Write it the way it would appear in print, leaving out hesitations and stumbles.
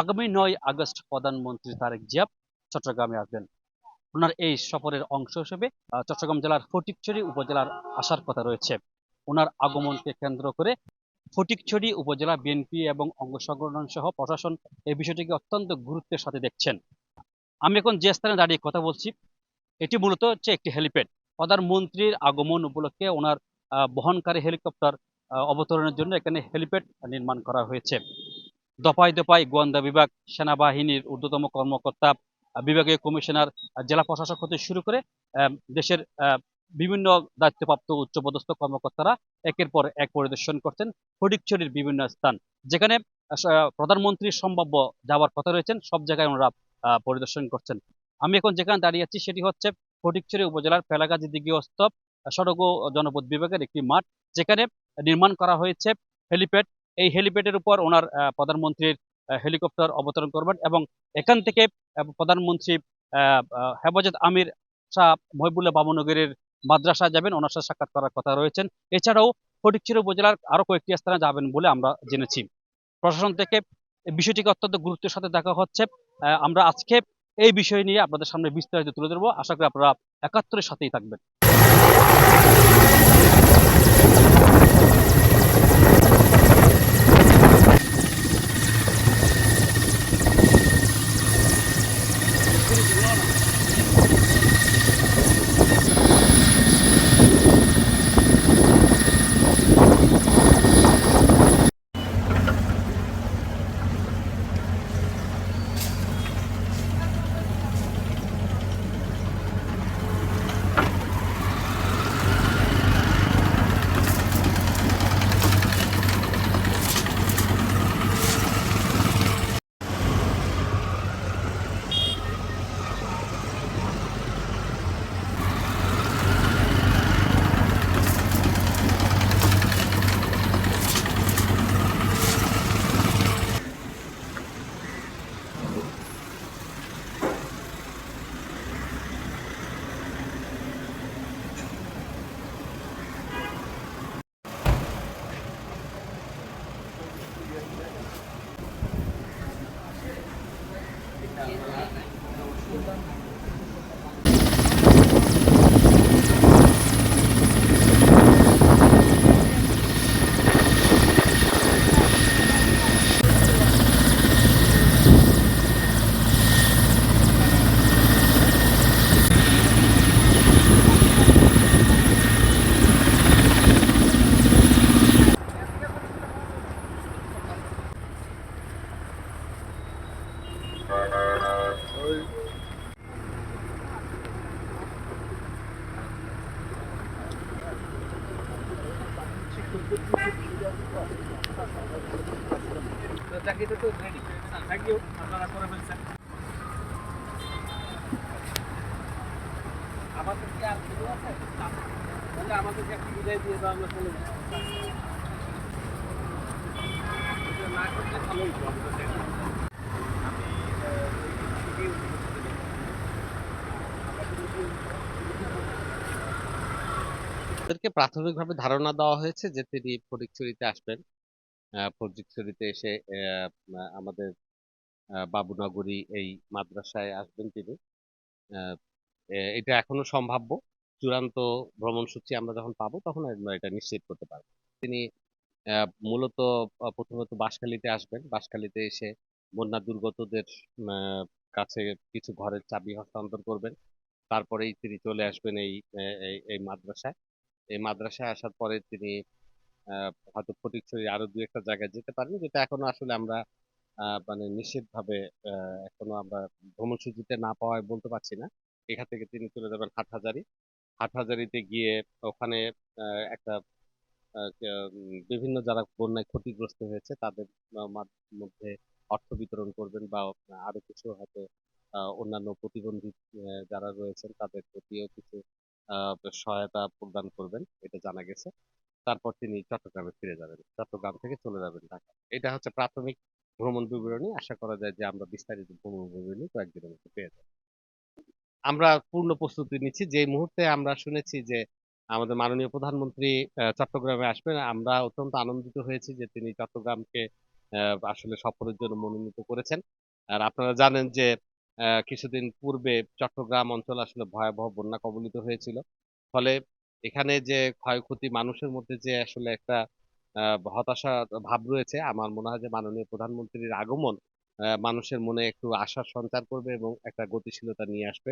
আগামী 9 আগস্ট প্রধানমন্ত্রী তারেক জিয়া চট্টগ্রামে আসবেন। ওনার এই সফরের অংশ হিসেবে চট্টগ্রাম জেলার ফটিকছড়ি উপজেলার আসার কথা রয়েছে। ওনার আগমনকে কেন্দ্র করে ফটিকছড়ি উপজেলা বিএনপি এবং অঙ্গ সংগঠন সহ প্রশাসন এই বিষয়টিকে অত্যন্ত গুরুত্বের সাথে দেখছেন। আমি এখন যে স্থানে দাঁড়িয়ে কথা বলছি এটি মূলত হচ্ছে একটি হেলিপ্যাড। প্রধানমন্ত্রীর আগমন উপলক্ষে ওনার বহনকারী হেলিকপ্টার অবতরণের জন্য এখানে হেলিপ্যাড নির্মাণ করা হয়েছে। দফায় দফায় গোয়েন্দা বিভাগ, সেনাবাহিনীর ঊর্ধ্বতম কর্মকর্তা, বিভাগীয় কমিশনার, জেলা প্রশাসক হতে শুরু করে দেশের বিভিন্ন দায়িত্বপ্রাপ্ত উচ্চপদস্থ কর্মকর্তারা একের পর এক পরিদর্শন করছেন ফটিকছড়ির বিভিন্ন স্থান যেখানে প্রধানমন্ত্রীর সম্ভাব্য যাওয়ার কথা রয়েছেন, সব জায়গায় ওনারা পরিদর্শন করছেন। আমি এখন যেখানে দাঁড়িয়ে আছি সেটি হচ্ছে ফটিকছড়ি উপজেলার ফেলাগাজী দিঘিস্থ সড়ক ও জনপথ বিভাগের একটি মাঠ, যেখানে নির্মাণ করা হয়েছে হেলিপ্যাড। এই হেলিপ্যাডের উপর ওনার প্রধানমন্ত্রীর হেলিকপ্টার অবতরণ করবেন এবং এখান থেকে প্রধানমন্ত্রী হেফাজত আমির শাহ মহিবুল্লাহ বাবুনগরের মাদ্রাসা যাবেন, ওনার সাথে সাক্ষাৎ করার কথা রয়েছেন। এছাড়াও ফটিকছড়ি উপজেলার আরো কয়েকটি স্থানে যাবেন বলে আমরা জেনেছি। প্রশাসন থেকে এই বিষয়টিকে অত্যন্ত গুরুত্বের সাথে দেখা হচ্ছে। আমরা আজকে এই বিষয় নিয়ে আপনাদের সামনে বিস্তারিত তুলে ধরবো। আশা করি আপনারা 71-এর সাথেই থাকবেন। চাকরিটা তো রেডি। থ্যাংক ইউ, আপনারা করে ফেলছেন। আমাদের কি আর কিছু আছে? তাহলে আমাদেরকে একটু বিদায় দিয়ে দাও, আমরা চলে যাই। এটা না করলে ভালোই তো আমাদের। তাদেরকে প্রাথমিকভাবে ধারণা দেওয়া হয়েছে যে তিনি ফটিকছড়িতে আসবেন। ফটিকছড়িতে এসে আমাদের বাবুনগরী এই মাদ্রাসায় আসবেন তিনি। আহ, এটা এখনো সম্ভাব্য। চূড়ান্ত ভ্রমণসূচি আমরা যখন পাবো তখন আমরা এটা নিশ্চিত করতে পারবো। তিনি মূলত প্রথমত বাঁশখালীতে আসবেন। বাঁশখালীতে এসে বন্যা দুর্গতদের আহ, কাছে কিছু ঘরের চাবি হস্তান্তর করবেন। তারপরেই তিনি চলে আসবেন এই মাদ্রাসায়। এই মাদ্রাসায় আসার পরে তিনি হয়তো ফটিকছড়ি আরো দু একটা জায়গায় যেতে পারেন, যেটা এখনো আসলে আমরা মানে নিশ্চিত ভাবে এখনো আমরা ভ্রমণসূচিতে না পাওয়ায় বলতে পারছি না। এখান থেকে তিনি চলে যাবেন হাটহাজারী। হাটহাজারীতে গিয়ে ওখানে একটা বিভিন্ন যারা বন্যায় ক্ষতিগ্রস্ত হয়েছে তাদের মধ্যে অর্থ বিতরণ করবেন, বা আরো কিছু হয়তো অন্যান্য প্রতিবন্ধী যারা রয়েছেন তাদের প্রতিও কিছু আহ, সহায়তা প্রদান করবেন, এটা জানা গেছে। তারপর তিনি চট্টগ্রামে ফিরে যাবেন, চট্টগ্রাম থেকে চলে যাবেন ঢাকা। এটা হচ্ছে প্রাথমিক ভ্রমণ বিবরণী। আশা করা যায় যে আমরা বিস্তারিত ভ্রমণ বিবরণী কয়েকদিনের মধ্যে পেয়ে যাব। আমরা পূর্ণ প্রস্তুতি নিচ্ছি। যে মুহূর্তে আমরা শুনেছি যে আমাদের মাননীয় প্রধানমন্ত্রী চট্টগ্রামে আসবেন, আমরা অত্যন্ত আনন্দিত হয়েছি যে তিনি চট্টগ্রামকে আসলে সফরের জন্য মনোনীত করেছেন। আর আপনারা জানেন যে কিছুদিন পূর্বে চট্টগ্রাম অঞ্চল আসলে ভয়াবহ বন্যা কবলিত হয়েছিল। ফলে এখানে যে ক্ষয়ক্ষতি মানুষের মধ্যে যে আসলে একটা হতাশা ভাব রয়েছে, আমার মনে হয় যে মাননীয় প্রধানমন্ত্রীর আগমন মানুষের মনে একটু আশার সঞ্চার করবে এবং একটা গতিশীলতা নিয়ে আসবে।